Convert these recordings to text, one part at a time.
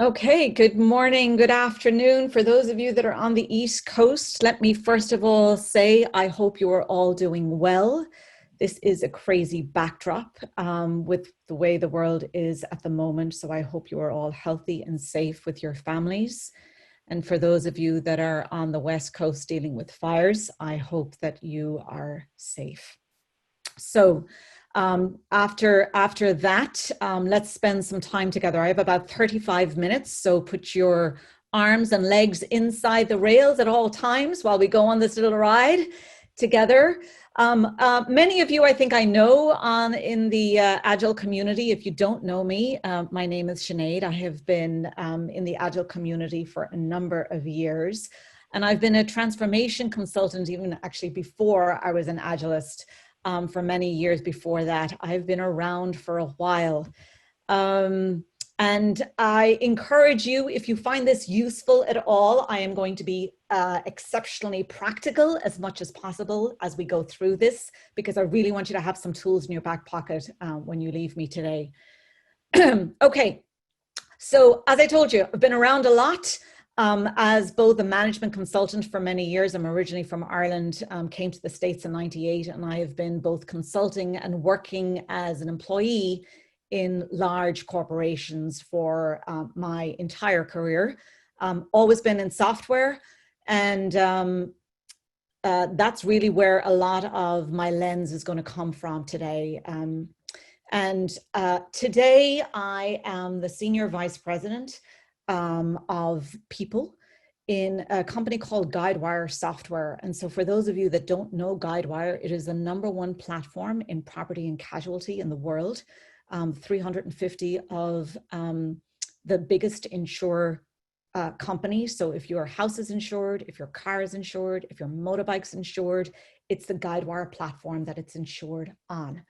Okay, good morning, good afternoon. For those of you that are on the East Coast, let me first of all say I hope you are all doing well. This is a crazy backdrop with the way the world is at the moment, so I hope you are all healthy and safe with your families. And for those of you that are on the West Coast dealing with fires, I hope that you are safe. So after that, let's spend some time together. I have about 35 minutes, so put your arms and legs inside the rails at all times while we go on this little ride together. Many of you, I think I know in the Agile community. If you don't know me, my name is Sinead. I have been in the Agile community for a number of years. And I've been a transformation consultant even actually before I was an Agilist. For many years before that. I've been around for a while. And I encourage you, if you find this useful at all, I am going to be exceptionally practical as much as possible as we go through this, because I really want you to have some tools in your back pocket when you leave me today. Okay, so as I told you, I've been around a lot. As both a management consultant for many years. I'm originally from Ireland, came to the States in '98, and I have been both consulting and working as an employee in large corporations for my entire career. Always been in software, and that's really where a lot of my lens is going to come from today. Today I am the Senior Vice President of people in a company called Guidewire Software. And so for those of you that don't know Guidewire, it is the #1 platform in property and casualty in the world. 350 of the biggest insurer companies. So if your house is insured, if your car is insured, if your motorbike's insured, it's the Guidewire platform that it's insured on.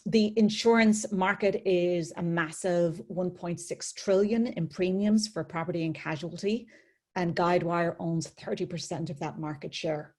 The insurance market is a massive 1.6 trillion in premiums for property and casualty, and Guidewire owns 30% of that market share.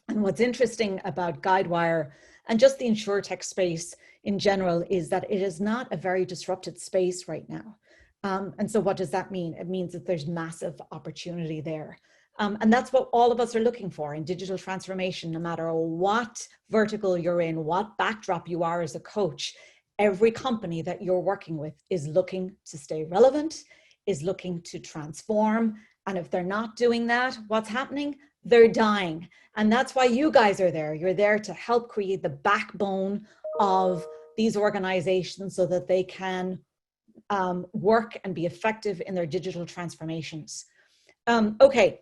And what's interesting about Guidewire and just the insurtech space in general is that it is not a very disrupted space right now. And so what does that mean? It means that there's massive opportunity there. And that's what all of us are looking for in digital transformation, no matter what vertical you're in, what backdrop you are as a coach. Every company that you're working with is looking to stay relevant, is looking to transform. And if they're not doing that, what's happening? They're dying. And that's why you guys are there. You're there to help create the backbone of these organizations so that they can work and be effective in their digital transformations. Okay.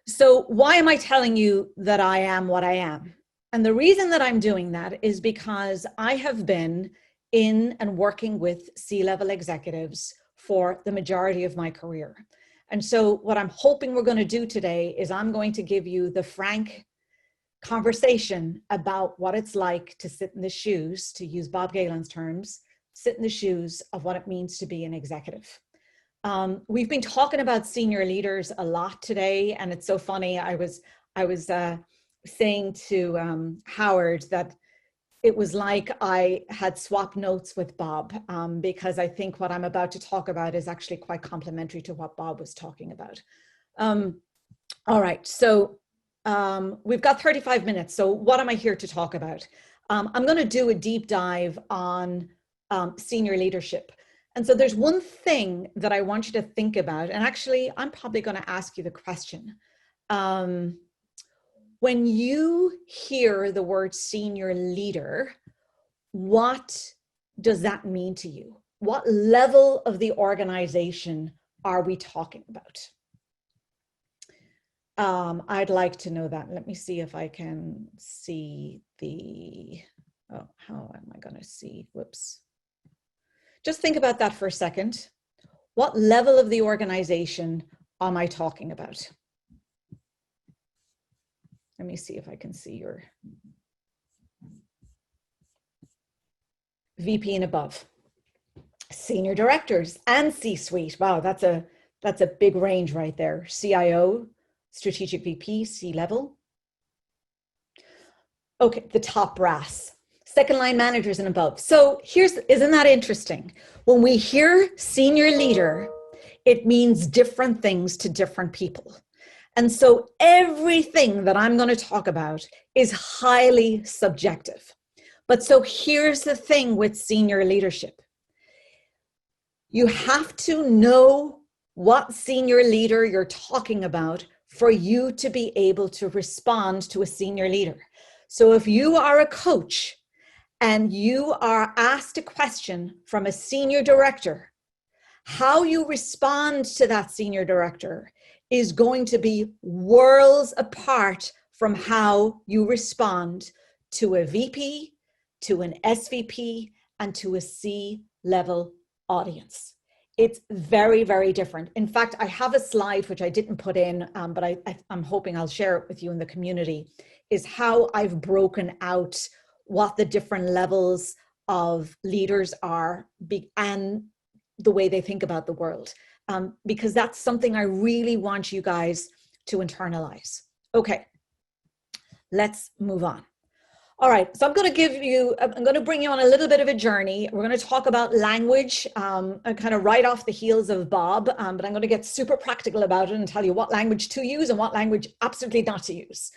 So why am I telling you that I am what I am? And the reason that I'm doing that is because I have been in and working with C-level executives for the majority of my career. And so what I'm hoping we're going to do today is I'm going to give you the frank conversation about what it's like to sit in the shoes, to use Bob Galen's terms, sit in the shoes of what it means to be an executive. We've been talking about senior leaders a lot today, and it's so funny. I was saying to Howard that it was like I had swapped notes with Bob, because I think what I'm about to talk about is actually quite complementary to what Bob was talking about. All right, so we've got 35 minutes. So what am I here to talk about? I'm going to do a deep dive on senior leadership. And so there's one thing that I want you to think about, and actually I'm probably going to ask you the question. When you hear the word senior leader, what does that mean to you? What level of the organization are we talking about? I'd like to know that. Let me see if I can see the, oh, how am I going to see? Whoops. Just think about that for a second. What level of the organization am I talking about? Let me see if I can see your VP and above. Senior directors and C-suite. Wow, that's a big range right there. CIO, strategic VP, C-level. Okay, the top brass. second line managers and above. So isn't that interesting? When we hear senior leader, it means different things to different people. And so everything that I'm going to talk about is highly subjective. But so here's the thing with senior leadership. You have to know what senior leader you're talking about for you to be able to respond to a senior leader. So if you are a coach and you are asked a question from a senior director, how you respond to that senior director is going to be worlds apart from how you respond to a VP, to an SVP, and to a C-level audience. It's very, very different. In fact, I have a slide which I didn't put in, but I'm hoping I'll share it with you in the community, is how I've broken out what the different levels of leaders are and the way they think about the world, because that's something I really want you guys to internalize. Okay, let's move on. All right, so I'm going to bring you on a little bit of a journey. We're going to talk about language, kind of right off the heels of Bob, but I'm going to get super practical about it and tell you what language to use and what language absolutely not to use,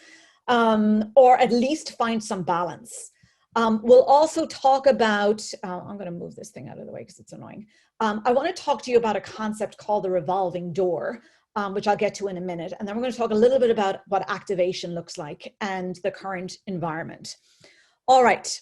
or at least find some balance. We'll also talk about, I'm going to move this thing out of the way because it's annoying. I want to talk to you about a concept called the revolving door, which I'll get to in a minute. And then we're going to talk a little bit about what activation looks like and the current environment. All right.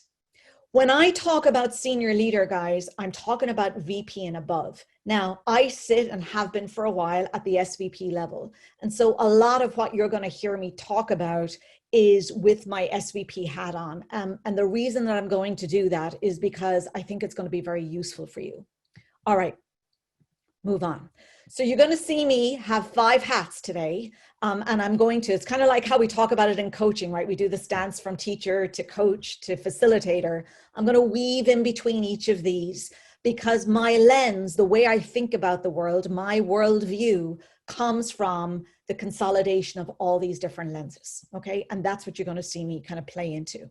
When I talk about senior leader, guys, I'm talking about VP and above. Now, I sit and have been for a while at the SVP level. And so a lot of what you're going to hear me talk about is with my SVP hat on. And the reason that I'm going to do that is because I think it's going to be very useful for you. All right, move on. So you're going to see me have 5 hats today. And I'm going to, it's kind of like how we talk about it in coaching, right? We do this dance from teacher to coach to facilitator. I'm going to weave in between each of these because my lens, the way I think about the world, my worldview comes from the consolidation of all these different lenses, okay? And that's what you're going to see me kind of play into.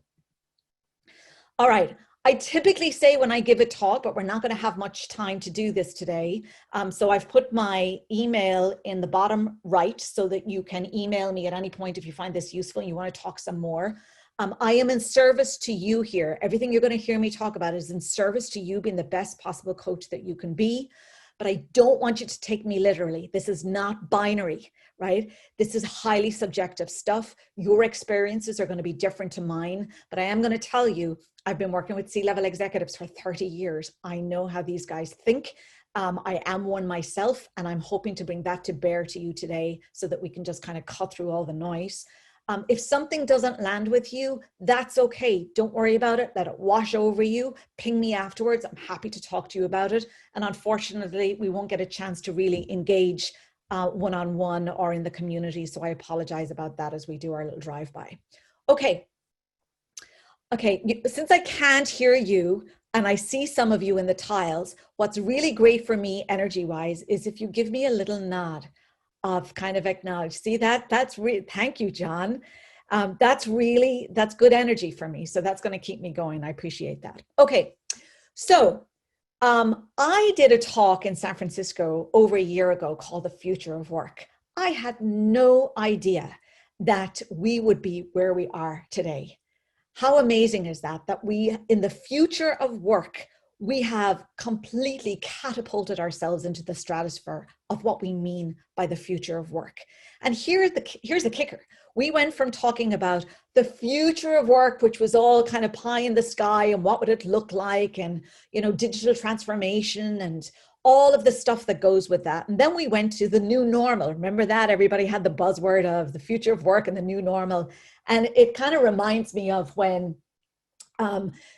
All right. I typically say when I give a talk, but we're not going to have much time to do this today. So I've put my email in the bottom right so that you can email me at any point if you find this useful and you want to talk some more. I am in service to you here. Everything you're going to hear me talk about is in service to you being the best possible coach that you can be. But I don't want you to take me literally. This is not binary, right? This is highly subjective stuff. Your experiences are going to be different to mine, but I am going to tell you, I've been working with C-level executives for 30 years. I know how these guys think. I am one myself, and I'm hoping to bring that to bear to you today so that we can just kind of cut through all the noise. If something doesn't land with you, that's okay. Don't worry about it. Let it wash over you. Ping me afterwards. I'm happy to talk to you about it. And unfortunately, we won't get a chance to really engage one-on-one or in the community. So I apologize about that as we do our little drive-by. Okay. Okay, since I can't hear you and I see some of you in the tiles, what's really great for me energy-wise is if you give me a little nod of kind of acknowledge. See that? That's really, thank you, John. That's good energy for me. So that's going to keep me going. I appreciate that. Okay, so I did a talk in San Francisco over a year ago called The Future of Work. I had no idea that we would be where we are today. How amazing is that, that we, in the future of work, we have completely catapulted ourselves into the stratosphere of what we mean by the future of work. And here's the kicker. We went from talking about the future of work, which was all kind of pie in the sky and what would it look like and, you know, digital transformation and all of the stuff that goes with that. And then we went to the new normal. Remember that? Everybody had the buzzword of the future of work and the new normal. And it kind of reminds me of when,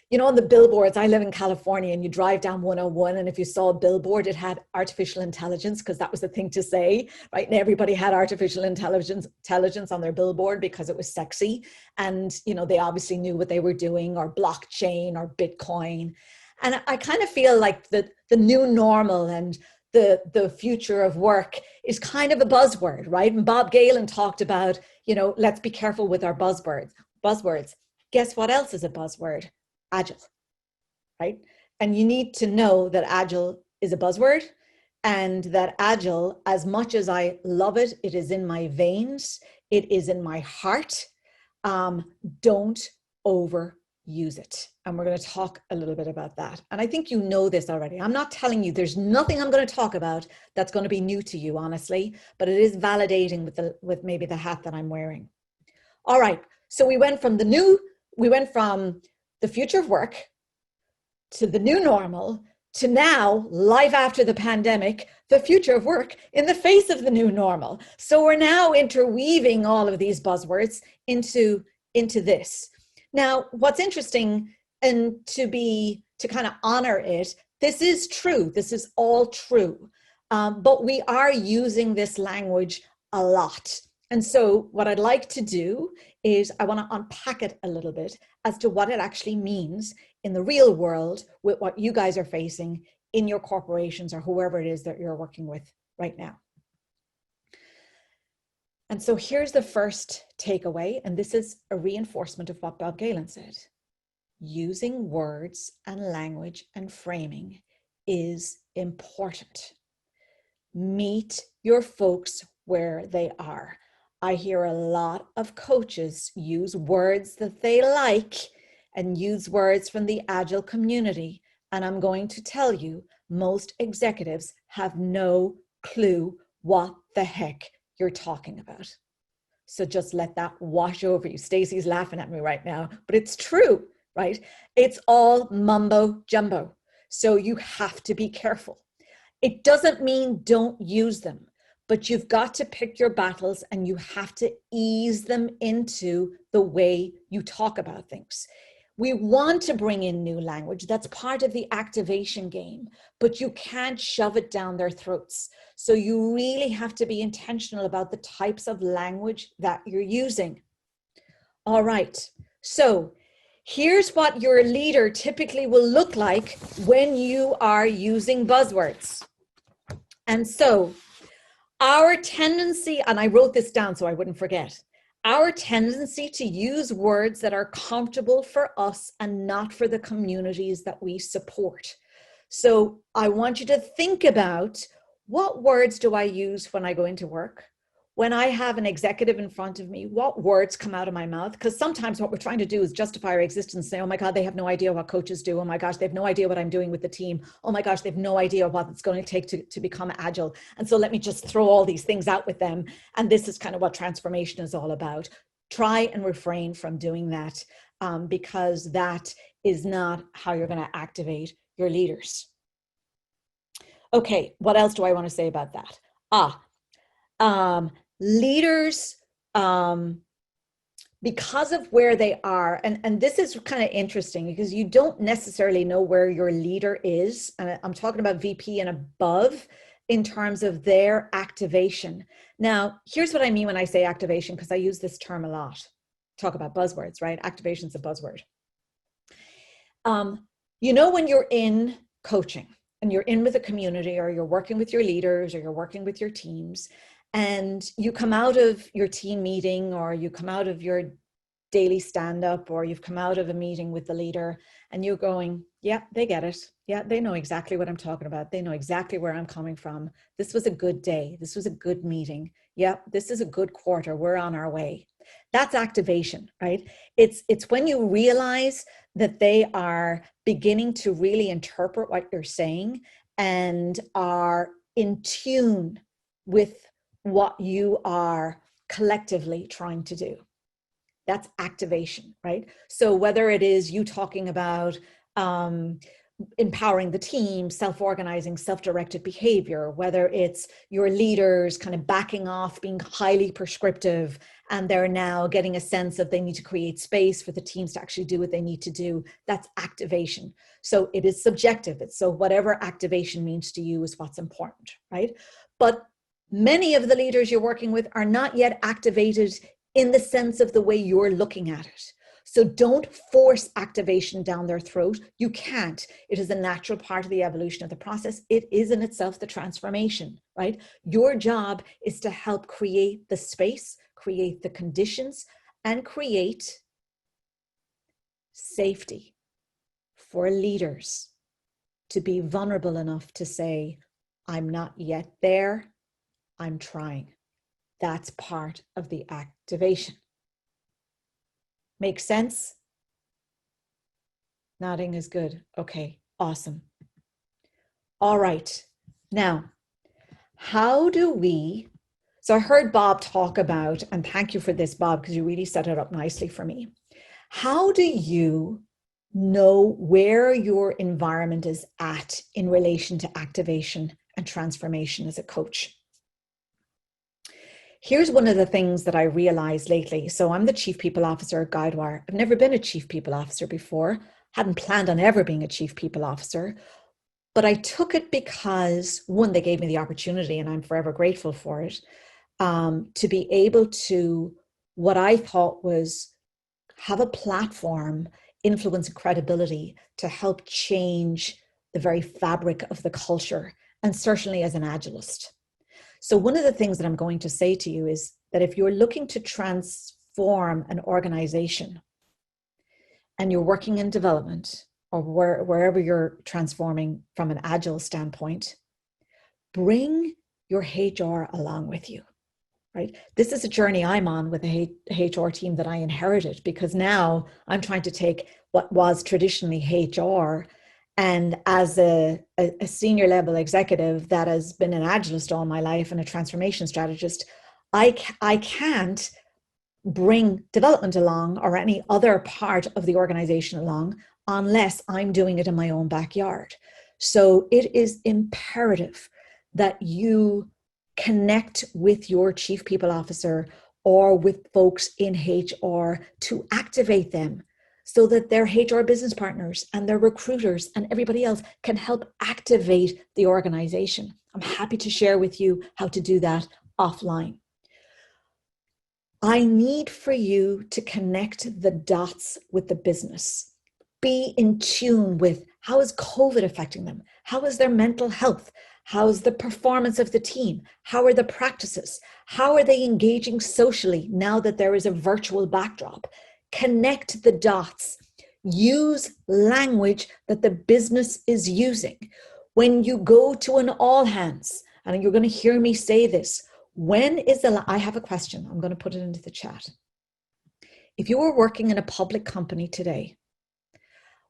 you know, on the billboards, I live in California, and you drive down 101, and if you saw a billboard, it had artificial intelligence, because that was the thing to say, right? And everybody had artificial intelligence on their billboard because it was sexy. And, you know, they obviously knew what they were doing, or blockchain or Bitcoin. And I kind of feel like the new normal and the future of work is kind of a buzzword, right? And Bob Galen talked about, you know, let's be careful with our buzzwords. Guess what else is a buzzword? Agile, right? And you need to know that Agile is a buzzword, and that Agile, as much as I love it, it is in my veins, it is in my heart. Don't overuse it. And we're going to talk a little bit about that. And I think you know this already. I'm not telling you, there's nothing I'm going to talk about that's going to be new to you, honestly, but it is validating with maybe the hat that I'm wearing. All right. So we went from the future of work to the new normal, to now, life after the pandemic, the future of work in the face of the new normal. So we're now interweaving all of these buzzwords into this. Now, what's interesting, and to kind of honor it, this is true. This is all true. But we are using this language a lot. And so what I'd like to do is I want to unpack it a little bit as to what it actually means in the real world with what you guys are facing in your corporations or whoever it is that you're working with right now. And so here's the first takeaway, and this is a reinforcement of what Bob Galen said. Using words and language and framing is important. Meet your folks where they are. I hear a lot of coaches use words that they like and use words from the Agile community. And I'm going to tell you, most executives have no clue what the heck you're talking about. So just let that wash over you. Stacey's laughing at me right now, but it's true, right? It's all mumbo jumbo. So you have to be careful. It doesn't mean don't use them, but you've got to pick your battles and you have to ease them into the way you talk about things. We want to bring in new language. That's part of the activation game, but you can't shove it down their throats. So you really have to be intentional about the types of language that you're using. All right. So here's what your leader typically will look like when you are using buzzwords. And so our tendency, and I wrote this down so I wouldn't forget, our tendency to use words that are comfortable for us and not for the communities that we support. So I want you to think about, what words do I use when I go into work? When I have an executive in front of me, what words come out of my mouth? Because sometimes what we're trying to do is justify our existence, say, oh my God, they have no idea what coaches do. Oh my gosh, they have no idea what I'm doing with the team. Oh my gosh, they have no idea what it's going to take to become agile. And so let me just throw all these things out with them. And this is kind of what transformation is all about. Try and refrain from doing that, because that is not how you're going to activate your leaders. Okay, what else do I want to say about that? Leaders, because of where they are, and this is kind of interesting because you don't necessarily know where your leader is, and I'm talking about VP and above in terms of their activation. Now, here's what I mean when I say activation, because I use this term a lot. Talk about buzzwords, right? Activation's a buzzword. You know, when you're in coaching and you're in with a community, or you're working with your leaders, or you're working with your teams, and you come out of your team meeting, or you come out of your daily stand-up, or you've come out of a meeting with the leader, and you're going, yeah, they get it. Yeah, they know exactly what I'm talking about. They know exactly where I'm coming from. This was a good day. This was a good meeting. Yeah, this is a good quarter. We're on our way. That's activation, right? It's when you realize that they are beginning to really interpret what you're saying and are in tune with what you are collectively trying to do. That's activation, right? So whether it is you talking about empowering the team, self-organizing, self-directed behavior, whether it's your leaders kind of backing off, being highly prescriptive, and they're now getting a sense that they need to create space for the teams to actually do what they need to do, that's activation. So it is subjective. So whatever activation means to you is what's important, right? But many of the leaders you're working with are not yet activated in the sense of the way you're looking at it. So don't force activation down their throat. You can't. It is a natural part of the evolution of the process. It is in itself the transformation, right? Your job is to help create the space, create the conditions, and create safety. for leaders to be vulnerable enough to say, I'm not yet there, I'm trying. That's part of the activation. Make sense? Nodding is good. Okay, awesome. All right. Now, how do we, so I heard Bob talk about, and thank you for this, Bob, because you really set it up nicely for me. How do you know where your environment is at in relation to activation and transformation as a coach? Here's one of the things that I realized lately. So I'm the Chief People Officer at Guidewire. I've never been a Chief People Officer before, hadn't planned on ever being a Chief People Officer, but I took it because, one, they gave me the opportunity, and I'm forever grateful for it, to be able to, what I thought was, have a platform, influence, and credibility to help change the very fabric of the culture, and certainly as an Agilist. So one of the things that I'm going to say to you is that if you're looking to transform an organization and you're working in development or wherever you're transforming from an Agile standpoint, bring your HR along with you, right? This is a journey I'm on with a HR team that I inherited, because now I'm trying to take what was traditionally HR, and as a senior level executive that has been an Agilist all my life and a transformation strategist, I can't bring development along or any other part of the organization along unless I'm doing it in my own backyard. So it is imperative that you connect with your Chief People Officer or with folks in HR to activate them, so that their HR business partners and their recruiters and everybody else can help activate the organization. I'm happy to share with you how to do that offline. I need for you to connect the dots with the business. Be in tune with, how is COVID affecting them? How is their mental health? How is the performance of the team? How are the practices? How are they engaging socially now that there is a virtual backdrop? Connect the dots. Use language that the business is using. When you go to an all hands, and you're going to hear me say this, I have a question. I'm going to put it into the chat. If you were working in a public company today,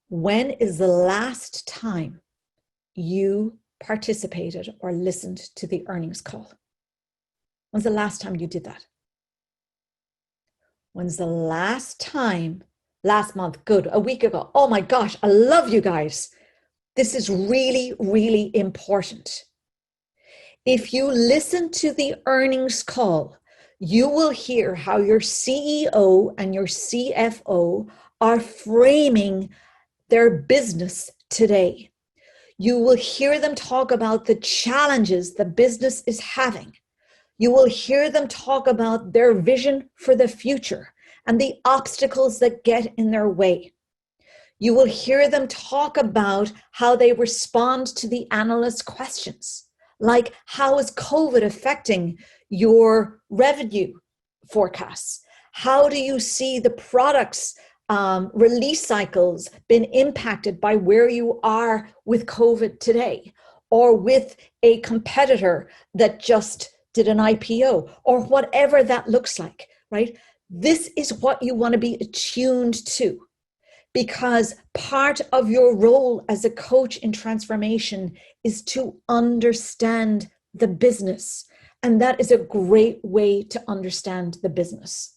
when is the last time you participated or listened to the earnings call? When's the last time you did that? When's the last time? Last month, good, a week ago. Oh my gosh, I love you guys. This is really, really important. If you listen to the earnings call, you will hear how your CEO and your CFO are framing their business today. You will hear them talk about the challenges the business is having. You will hear them talk about their vision for the future and the obstacles that get in their way. You will hear them talk about how they respond to the analyst questions, like, how is COVID affecting your revenue forecasts? How do you see the products release cycles been impacted by where you are with COVID today, or with a competitor that just did an IPO, or whatever that looks like, right? This is what you want to be attuned to, because part of your role as a coach in transformation is to understand the business. And that is a great way to understand the business.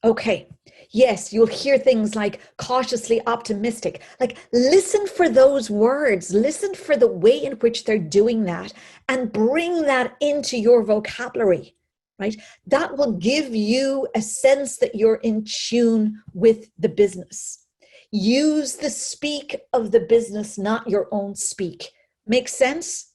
Okay, yes, you'll hear things like cautiously optimistic. Like, listen for those words, listen for the way in which they're doing that, and bring that into your vocabulary, right? That will give you a sense that you're in tune with the business. Use the speak of the business, not your own speak. Make sense?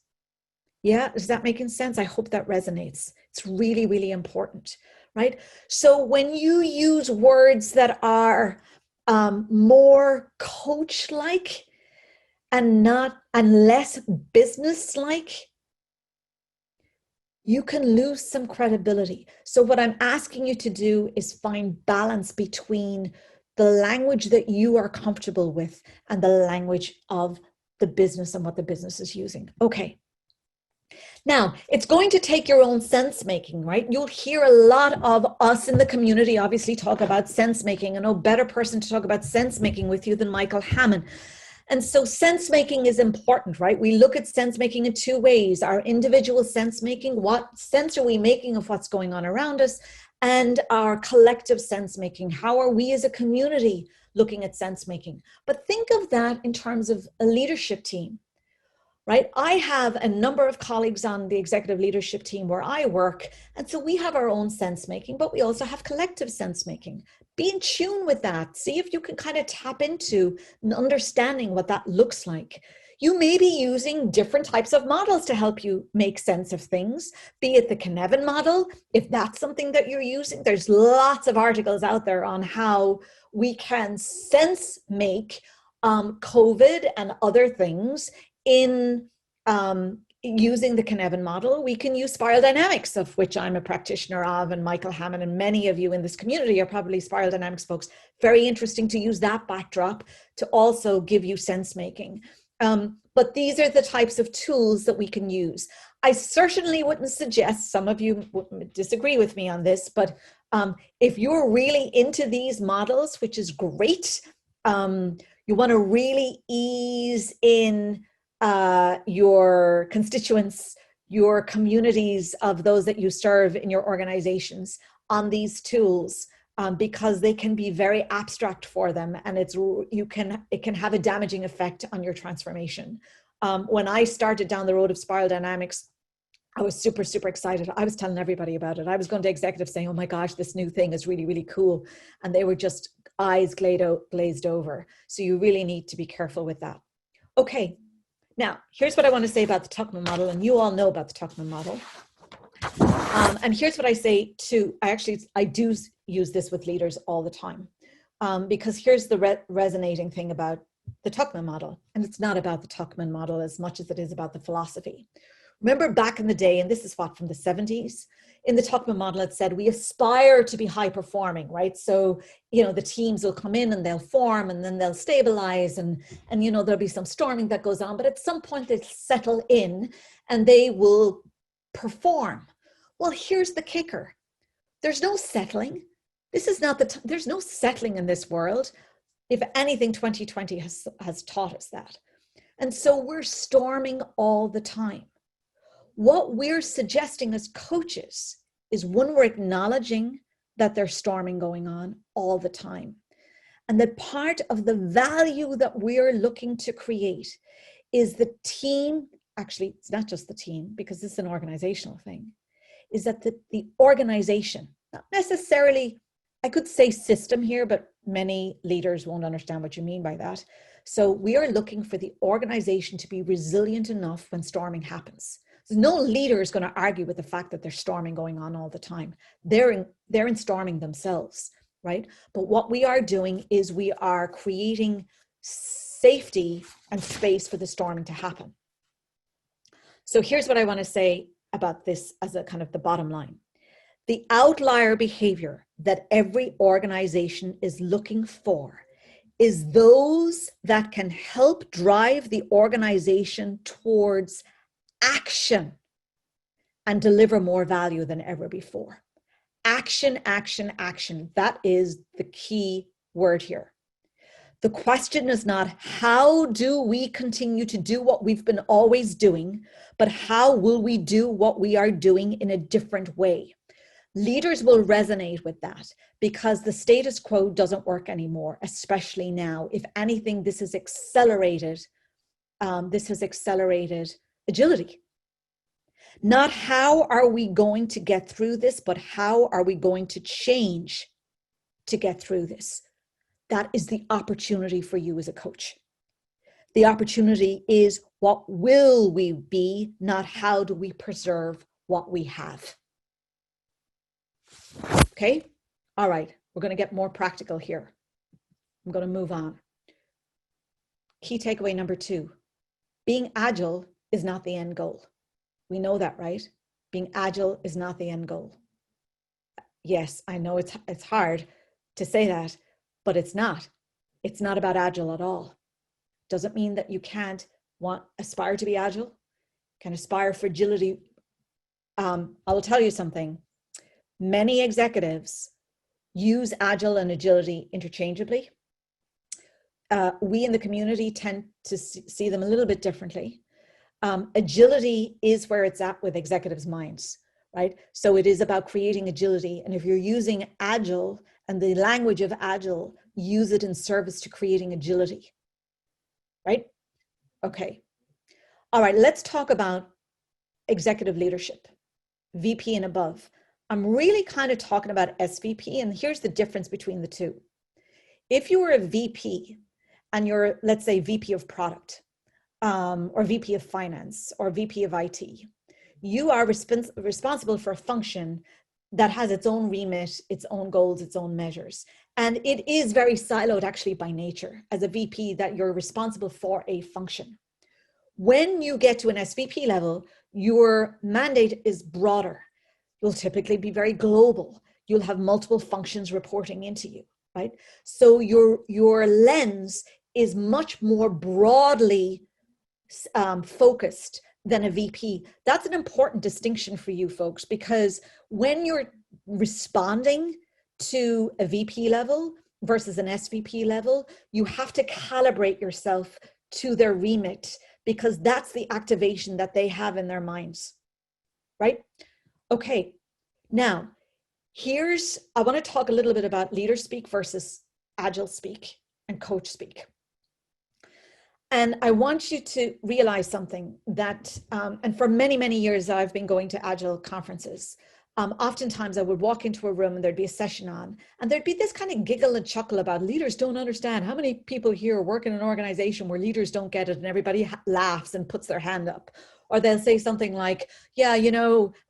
Yeah, is that making sense? I hope that resonates. It's really, really important. Right? So when you use words that are more coach-like and less business-like, you can lose some credibility. So what I'm asking you to do is find balance between the language that you are comfortable with, and the language of the business and what the business is using. Okay. Now, it's going to take your own sense making, right? You'll hear a lot of us in the community obviously talk about sense making, and no better person to talk about sense making with you than Michael Hammond. And so sense making is important, right? We look at sense making in two ways: our individual sense making, what sense are we making of what's going on around us, and our collective sense making. How are we as a community looking at sense making? But think of that in terms of a leadership team, right? I have a number of colleagues on the executive leadership team where I work. And so we have our own sense making, but we also have collective sense making. Be in tune with that. See if you can kind of tap into understanding what that looks like. You may be using different types of models to help you make sense of things, be it the Cynefin model, if that's something that you're using. There's lots of articles out there on how we can sense make COVID and other things in using the Cynefin model. We can use spiral dynamics, of which I'm a practitioner of, and Michael Hammond and many of you in this community are probably spiral dynamics folks. Very interesting to use that backdrop to also give you sense making. But these are the types of tools that we can use. I certainly wouldn't suggest, some of you disagree with me on this, but if you're really into these models, which is great, you want to really ease in your constituents, your communities of those that you serve in your organizations on these tools, because they can be very abstract for them, and it can have a damaging effect on your transformation. When I started down the road of spiral dynamics, I was super, super excited. I was telling everybody about it. I was going to executives saying, oh my gosh, this new thing is really, really cool. And they were just eyes glazed over. So you really need to be careful with that. Okay. Now, here's what I want to say about the Tuckman model, and you all know about the Tuckman model. And here's what I say too. I do use this with leaders all the time, because here's the resonating thing about the Tuckman model. And it's not about the Tuckman model as much as it is about the philosophy. Remember back in the day, and this is what, from the 70s, in the Tuckman model, it said we aspire to be high performing, right? So, the teams will come in and they'll form, and then they'll stabilize, and there'll be some storming that goes on, but at some point they'll settle in and they will perform. Well, here's the kicker. There's no settling. This is not there's no settling in this world. If anything, 2020 has taught us that. And so we're storming all the time. What we're suggesting as coaches is, when we're acknowledging that there's storming going on all the time, and that part of the value that we're looking to create is the team, actually, it's not just the team, because this is an organizational thing, is that the organization, not necessarily, I could say system here, but many leaders won't understand what you mean by that. So we are looking for the organization to be resilient enough when storming happens. No leader is going to argue with the fact that there's storming going on all the time. They're in storming themselves, right? But what we are doing is we are creating safety and space for the storming to happen. So here's what I want to say about this as a kind of the bottom line. The outlier behavior that every organization is looking for is those that can help drive the organization towards action and deliver more value than ever before. Action, action, action. That is the key word here. The question is not how do we continue to do what we've been always doing, but how will we do what we are doing in a different way? Leaders will resonate with that because the status quo doesn't work anymore, especially now. If anything, this has accelerated agility. Not how are we going to get through this, but how are we going to change to get through this? That is the opportunity for you as a coach. The opportunity is, what will we be, not how do we preserve what we have. Okay? All right. We're going to get more practical here. I'm going to move on. Key takeaway number 2. Being agile is not the end goal. We know that, right? Being agile is not the end goal. Yes, I know it's hard to say that, but it's not. It's not about Agile at all. Doesn't mean that you can't aspire to be Agile, can aspire for agility. I will tell you something. Many executives use Agile and agility interchangeably. We in the community tend to see them a little bit differently. Agility is where it's at with executives' minds, right? So it is about creating agility. And if you're using Agile and the language of Agile, use it in service to creating agility, right? Okay. All right, let's talk about executive leadership, VP and above. I'm really kind of talking about SVP, and here's the difference between the two. If you were a VP and you're, let's say, VP of product, or VP of finance, or VP of IT, you are responsible for a function that has its own remit, its own goals, its own measures. And it is very siloed actually by nature as a VP, that you're responsible for a function. When you get to an SVP level, your mandate is broader. You'll typically be very global. You'll have multiple functions reporting into you, right? So your lens is much more broadly focused than a VP. That's an important distinction for you folks, because when you're responding to a VP level versus an SVP level, you have to calibrate yourself to their remit, because that's the activation that they have in their minds, right? Okay, now I want to talk a little bit about leader speak versus Agile speak and coach speak. And I want you to realize something that, and for many, many years, I've been going to Agile conferences. Oftentimes I would walk into a room and there'd be a session on, and there'd be this kind of giggle and chuckle about leaders don't understand. How many people here work in an organization where leaders don't get it, and everybody laughs and puts their hand up? Or they'll say something like, yeah,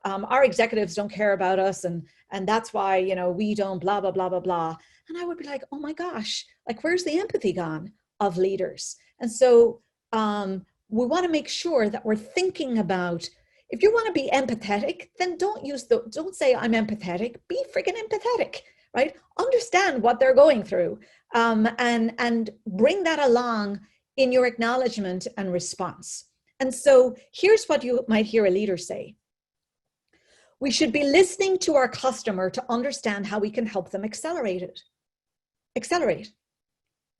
our executives don't care about us, and that's why, we don't blah, blah, blah, blah, blah. And I would be like, oh my gosh, like, where's the empathy gone of leaders? And so we want to make sure that we're thinking about, if you want to be empathetic, then don't say I'm empathetic, be freaking empathetic, right? Understand what they're going through, and bring that along in your acknowledgement and response. And so here's what you might hear a leader say. We should be listening to our customer to understand how we can help them accelerate.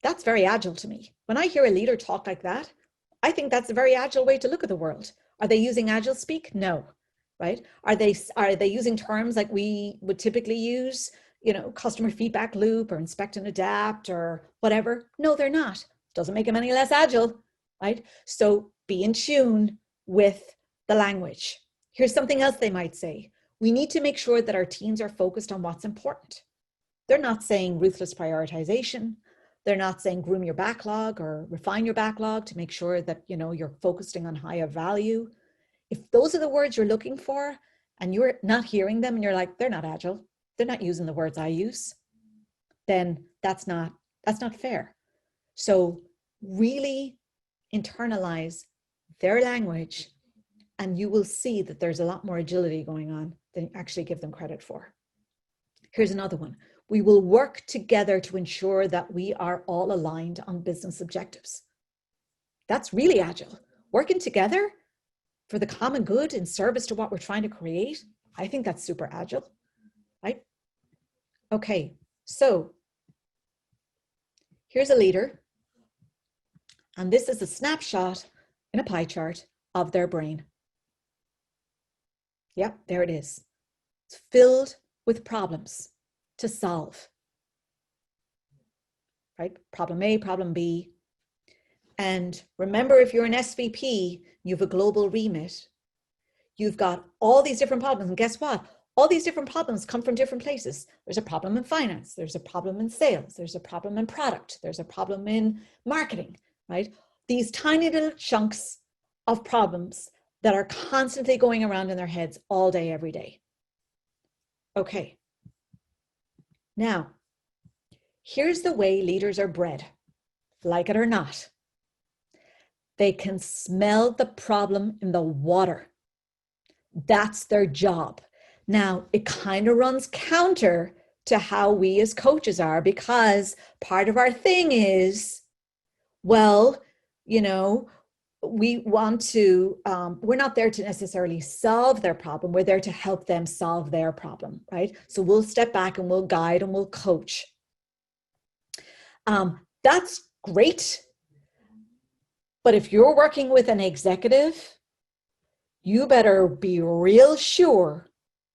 That's very Agile to me. When I hear a leader talk like that, I think that's a very Agile way to look at the world. Are they using Agile speak? No, right? Are they using terms like we would typically use, customer feedback loop or inspect and adapt or whatever? No, they're not. Doesn't make them any less Agile, right? So be in tune with the language. Here's something else they might say. We need to make sure that our teams are focused on what's important. They're not saying ruthless prioritization. They're not saying groom your backlog or refine your backlog to make sure that, you're focusing on higher value. If those are the words you're looking for and you're not hearing them and you're like, they're not Agile, they're not using the words I use, then that's not fair. So really internalize their language, and you will see that there's a lot more agility going on than you actually give them credit for. Here's another one. We will work together to ensure that we are all aligned on business objectives. That's really Agile. Working together for the common good in service to what we're trying to create. I think that's super Agile, right? Okay, so here's a leader. And this is a snapshot in a pie chart of their brain. Yep, there it is. It's filled with problems to solve, right? Problem A, problem B. And remember, if you're an SVP, you have a global remit. You've got all these different problems. And guess what? All these different problems come from different places. There's a problem in finance. There's a problem in sales. There's a problem in product. There's a problem in marketing, right? These tiny little chunks of problems that are constantly going around in their heads all day, every day. Okay. Now, here's the way leaders are bred, like it or not. They can smell the problem in the water. That's their job. Now, it kind of runs counter to how we as coaches are, because part of our thing is, well, you know, we want to, we're not there to necessarily solve their problem. We're there to help them solve their problem, right? So we'll step back and we'll guide and we'll coach. That's great. But if you're working with an executive, you better be real sure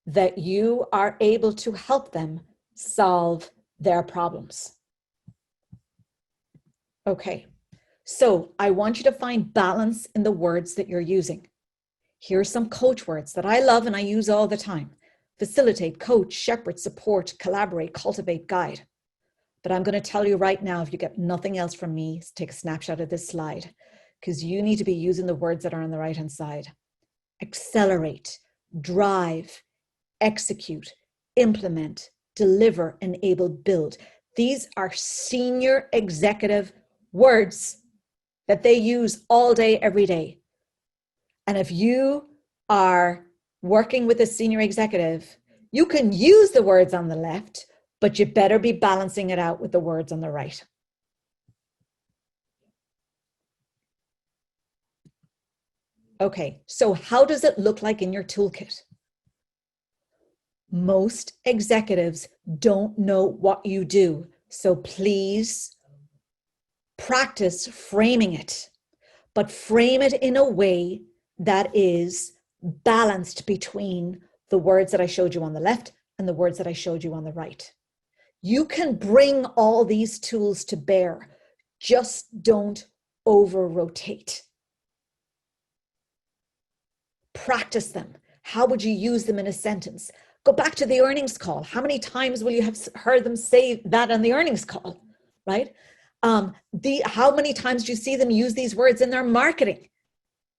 that you are able to help them solve their problems. Okay, so I want you to find balance in the words that you're using. Here's some coach words that I love and I use all the time. Facilitate, coach, shepherd, support, collaborate, cultivate, guide. But I'm going to tell you right now, if you get nothing else from me, take a snapshot of this slide, because you need to be using the words that are on the right-hand side. Accelerate, drive, execute, implement, deliver, enable, build. These are senior executive words that they use all day, every day. And if you are working with a senior executive, you can use the words on the left, but you better be balancing it out with the words on the right. Okay, so how does it look like in your toolkit? Most executives don't know what you do, so please practice framing it, but frame it in a way that is balanced between the words that I showed you on the left and the words that I showed you on the right. You can bring all these tools to bear, just don't over-rotate. Practice them. How would you use them in a sentence? Go back to the earnings call. How many times will you have heard them say that on the earnings call, right? How many times do you see them use these words in their marketing,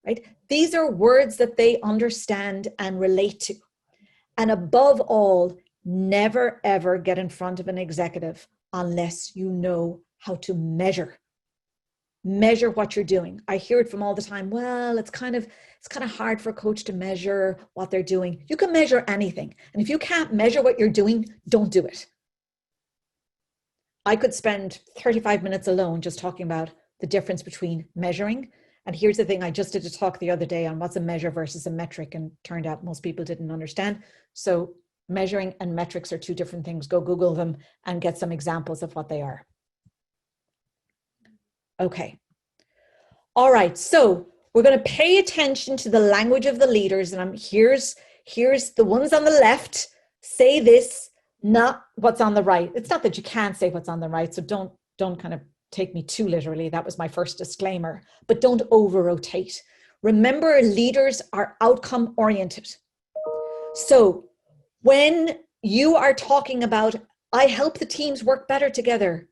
right? These are words that they understand and relate to. And above all, never, ever get in front of an executive unless you know how to measure. Measure what you're doing. I hear it from all the time. Well, it's kind of hard for a coach to measure what they're doing. You can measure anything. And if you can't measure what you're doing, don't do it. I could spend 35 minutes alone just talking about the difference between measuring. And here's the thing, I just did a talk the other day on what's a measure versus a metric, and turned out most people didn't understand. So measuring and metrics are two different things. Go Google them and get some examples of what they are. Okay. All right. So we're going to pay attention to the language of the leaders. And here's the ones on the left. Say this, not what's on the right. It's not that you can't say what's on the right. So don't kind of take me too literally. That was my first disclaimer. But don't over-rotate. Remember, leaders are outcome oriented. So when you are talking about, I help the teams work better together,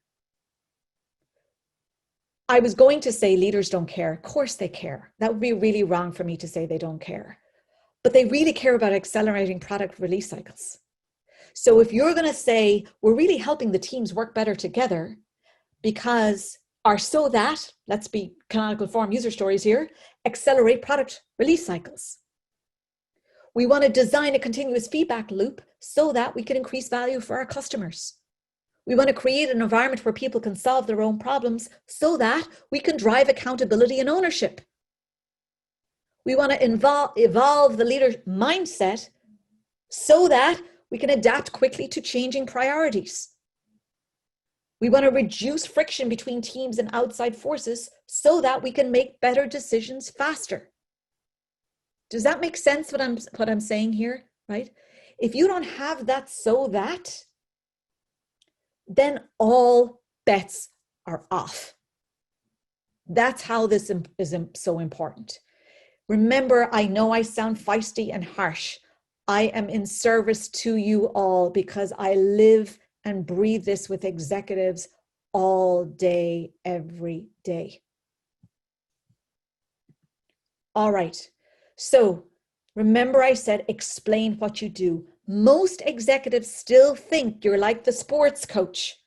I was going to say leaders don't care. Of course they care. That would be really wrong for me to say they don't care. But they really care about accelerating product release cycles. So if you're going to say, we're really helping the teams work better together because so that, let's be canonical form user stories here, accelerate product release cycles. We want to design a continuous feedback loop so that we can increase value for our customers. We want to create an environment where people can solve their own problems so that we can drive accountability and ownership. We want to evolve the leader mindset so that we can adapt quickly to changing priorities. We want to reduce friction between teams and outside forces so that we can make better decisions faster. Does that make sense what I'm saying here, right? If you don't have that so that, then all bets are off. That's how this is so important. Remember, I know I sound feisty and harsh. I am in service to you all because I live and breathe this with executives all day, every day. All right. So remember I said, explain what you do. Most executives still think you're like the sports coach,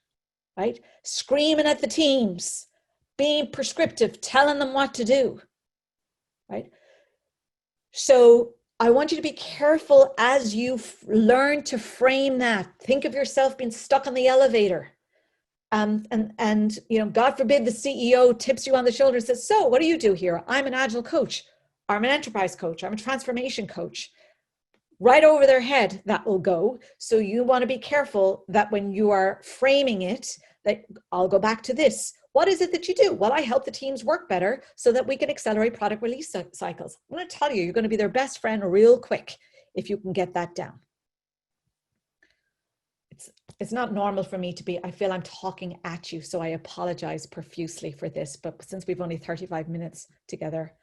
right? Screaming at the teams, being prescriptive, telling them what to do, right? So I want you to be careful as you learn to frame that. Think of yourself being stuck on the elevator. And you know, God forbid the CEO tips you on the shoulder and says, so what do you do here? I'm an Agile coach. I'm an enterprise coach. I'm a transformation coach. Right over their head that will go. So you want to be careful that when you are framing it, that I'll go back to this. What is it that you do? Well, I help the teams work better so that we can accelerate product release cycles. I'm going to tell you, you're going to be their best friend real quick if you can get that down. It's not normal for me to be, I feel I'm talking at you, so I apologize profusely for this, but since we've only 35 minutes together,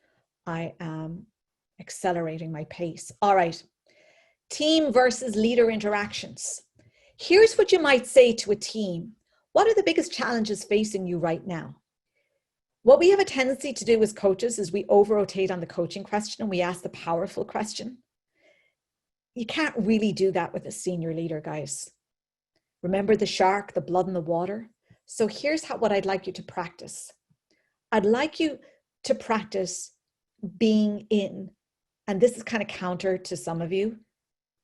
I am accelerating my pace. All right. Team versus leader interactions. Here's what you might say to a team. What are the biggest challenges facing you right now? What we have a tendency to do as coaches is we over-rotate on the coaching question and we ask the powerful question. You can't really do that with a senior leader, guys. Remember the shark, the blood in the water? So here's what I'd like you to practice. I'd like you to practice being in, and this is kind of counter to some of you,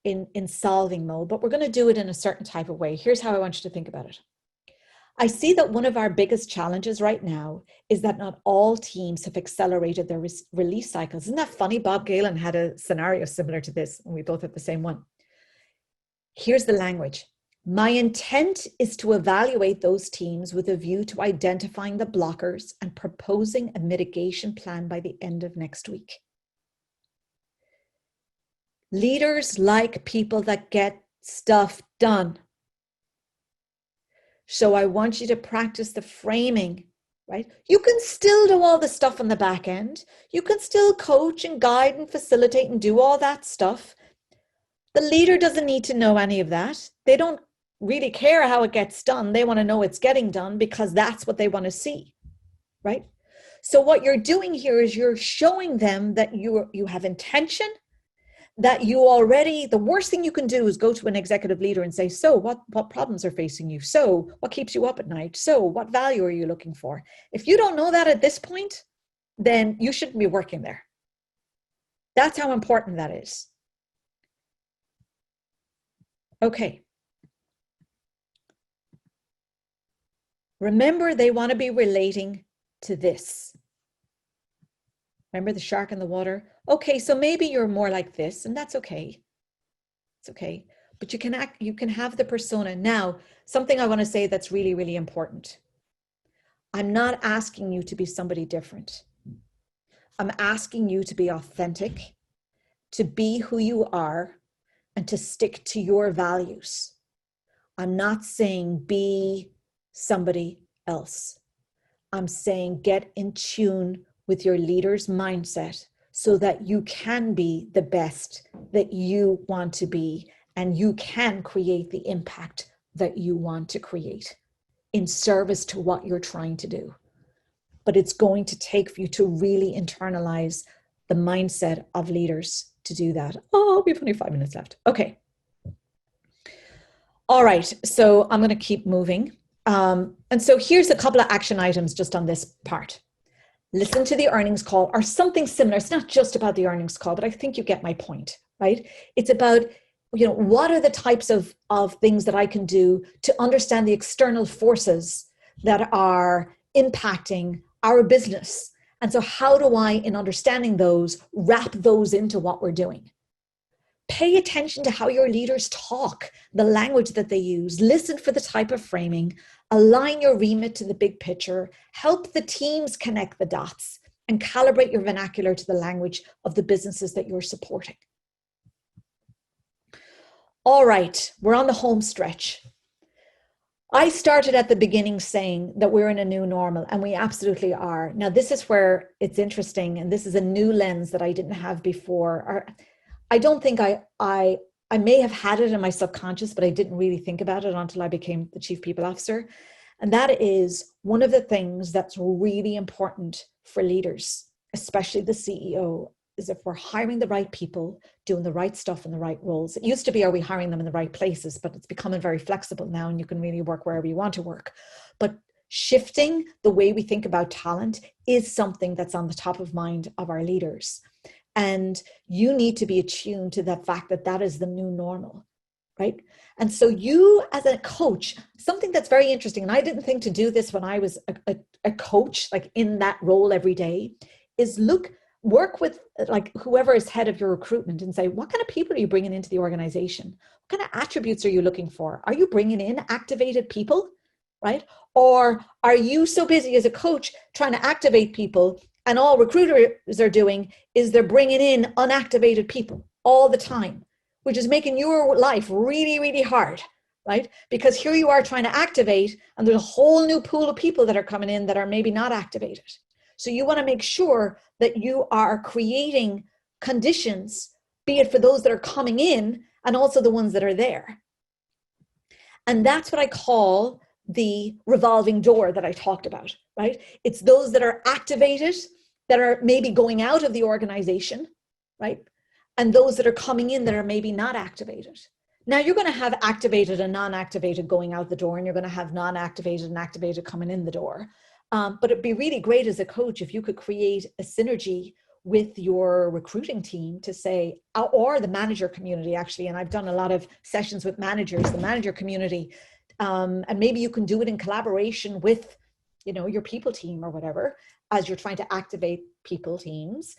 in solving mode, but we're going to do it in a certain type of way. Here's how I want you to think about it. I see that one of our biggest challenges right now is that not all teams have accelerated their release cycles. Isn't that funny? Bob Galen had a scenario similar to this, and we both have the same one. Here's the language. My intent is to evaluate those teams with a view to identifying the blockers and proposing a mitigation plan by the end of next week. Leaders like people that get stuff done. So I want you to practice the framing, right? You can still do all the stuff on the back end. You can still coach and guide and facilitate and do all that stuff. The leader doesn't need to know any of that. They don't really care how it gets done. They want to know it's getting done because that's what they want to see, right? So what you're doing here is you're showing them that you have intention, that you already, the worst thing you can do is go to an executive leader and say, so what problems are facing you? So what keeps you up at night? So what value are you looking for? If you don't know that at this point, then you shouldn't be working there. That's how important that is. Okay. Remember, they want to be relating to this. Remember the shark in the water? Okay, so maybe you're more like this, and that's okay. It's okay. But you can have the persona. Now, something I want to say that's really, really important. I'm not asking you to be somebody different. I'm asking you to be authentic, to be who you are, and to stick to your values. I'm not saying be somebody else. I'm saying get in tune with your leader's mindset so that you can be the best that you want to be and you can create the impact that you want to create in service to what you're trying to do. But it's going to take for you to really internalize the mindset of leaders to do that. Oh, we have only 5 minutes left. Okay. All right, so I'm going to keep moving. And so here's a couple of action items just on this part. Listen to the earnings call or something similar. It's not just about the earnings call, but I think you get my point, right? It's about, what are the types of things that I can do to understand the external forces that are impacting our business? And so how do I, in understanding those, wrap those into what we're doing? Pay attention to how your leaders talk, the language that they use, listen for the type of framing, align your remit to the big picture, help the teams connect the dots, and calibrate your vernacular to the language of the businesses that you're supporting. All right, we're on the home stretch. I started at the beginning saying that we're in a new normal, and we absolutely are. Now, this is where it's interesting, and this is a new lens that I didn't have before. I don't think I may have had it in my subconscious, but I didn't really think about it until I became the Chief People Officer. And that is one of the things that's really important for leaders, especially the CEO, is if we're hiring the right people, doing the right stuff in the right roles. It used to be, are we hiring them in the right places? But it's becoming very flexible now, and you can really work wherever you want to work. But shifting the way we think about talent is something that's on the top of mind of our leaders. And you need to be attuned to the fact that that is the new normal, right? And so you as a coach, something that's very interesting, and I didn't think to do this when I was a coach, like in that role every day, is work with like whoever is head of your recruitment and say, what kind of people are you bringing into the organization? What kind of attributes are you looking for? Are you bringing in activated people, right? Or are you so busy as a coach trying to activate people, and all recruiters are doing is they're bringing in unactivated people all the time, which is making your life really, really hard, right? Because here you are trying to activate, and there's a whole new pool of people that are coming in that are maybe not activated. So you want to make sure that you are creating conditions, be it for those that are coming in and also the ones that are there. And that's what I call the revolving door that I talked about, right? It's those that are activated, that are maybe going out of the organization, right? And those that are coming in that are maybe not activated. Now you're going to have activated and non-activated going out the door, and you're going to have non-activated and activated coming in the door. But it'd be really great as a coach if you could create a synergy with your recruiting team to say, or the manager community actually, and I've done a lot of sessions with managers, the manager community, and maybe you can do it in collaboration with, your people team or whatever, as you're trying to activate people teams,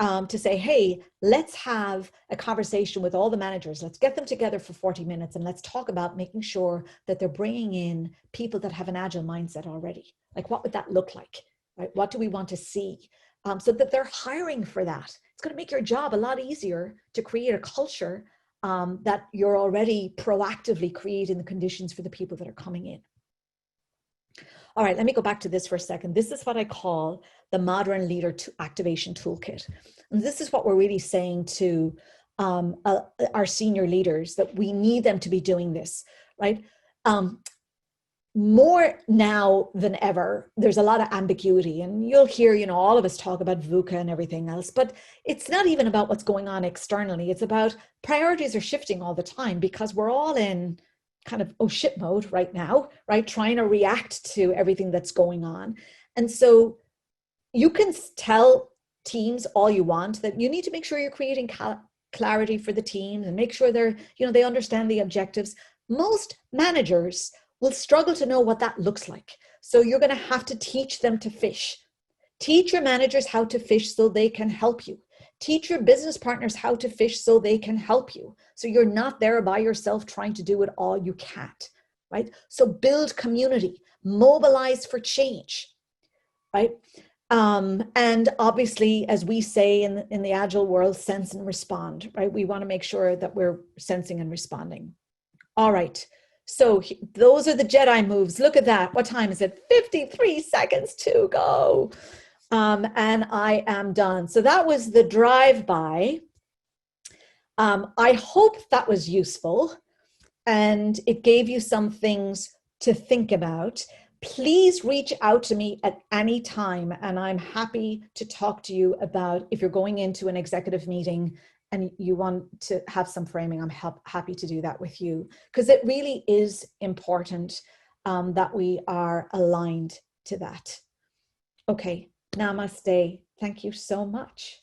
to say, hey, let's have a conversation with all the managers. Let's get them together for 40 minutes and let's talk about making sure that they're bringing in people that have an agile mindset already. Like, what would that look like, right? What do we want to see? So that they're hiring for that. It's going to make your job a lot easier to create a culture that you're already proactively creating the conditions for the people that are coming in. All right, let me go back to this for a second. This is what I call the modern leader activation toolkit. And this is what we're really saying to our senior leaders, that we need them to be doing this, right? More now than ever, there's a lot of ambiguity, and you'll hear, all of us talk about VUCA and everything else, but it's not even about what's going on externally. It's about priorities are shifting all the time because we're all in kind of oh shit mode right now, right? Trying to react to everything that's going on. And so you can tell teams all you want that you need to make sure you're creating clarity for the teams and make sure they're, they understand the objectives. Most managers will struggle to know what that looks like. So you're going to have to teach them to fish. Teach your managers how to fish so they can help you. Teach your business partners how to fish so they can help you. So you're not there by yourself trying to do it all. You can't, right? So build community, mobilize for change, right? And obviously, as we say in the Agile world, sense and respond, right? We want to make sure that we're sensing and responding. All right. So those are the Jedi moves. Look at that. What time is it? 53 seconds to go. And I am done. So that was the drive-by. I hope that was useful and it gave you some things to think about. Please reach out to me at any time, and I'm happy to talk to you about if you're going into an executive meeting and you want to have some framing. I'm happy to do that with you, because it really is important that we are aligned to that. Okay, namaste. Thank you so much.